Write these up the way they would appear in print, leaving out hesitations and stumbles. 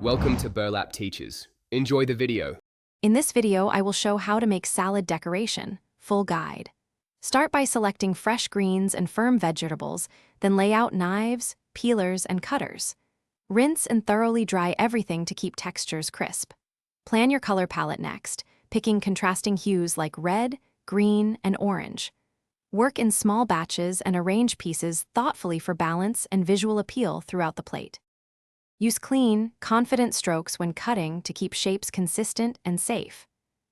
Welcome to Burlap Teachers. Enjoy the video. In this video, I will show how to make salad decoration, full guide. Start by selecting fresh greens and firm vegetables, then lay out knives, peelers, and cutters. Rinse and thoroughly dry everything to keep textures crisp. Plan your color palette next, picking contrasting hues like red, green, and orange. Work in small batches and arrange pieces thoughtfully for balance and visual appeal throughout the plate. Use clean, confident strokes when cutting to keep shapes consistent and safe.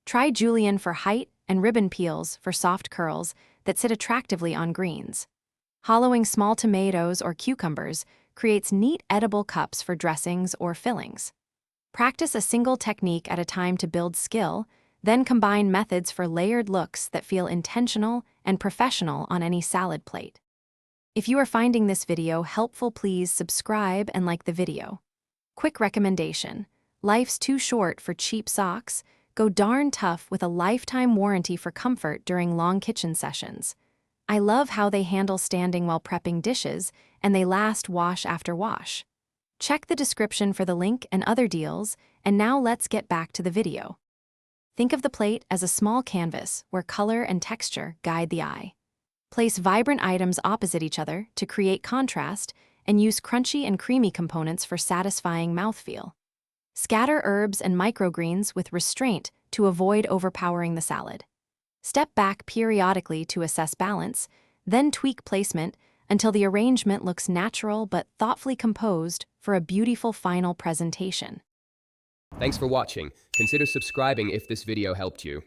Try julienne for height and ribbon peels for soft curls that sit attractively on greens. Hollowing small tomatoes or cucumbers creates neat edible cups for dressings or fillings. Practice a single technique at a time to build skill, then combine methods for layered looks that feel intentional and professional on any salad plate. If you are finding this video helpful, please subscribe and like the video. Quick recommendation: life's too short for cheap socks. Go darn tough with a lifetime warranty for comfort during long kitchen sessions. I love how they handle standing while prepping dishes, and they last wash after wash. Check the description for the link and other deals, and now let's get back to the video. Think of the plate as a small canvas where color and texture guide the eye. Place vibrant items opposite each other to create contrast, and use crunchy and creamy components for satisfying mouthfeel. Scatter herbs and microgreens with restraint to avoid overpowering the salad. Step back periodically to assess balance, then tweak placement until the arrangement looks natural but thoughtfully composed for a beautiful final presentation. Thanks for watching. Consider subscribing if this video helped you.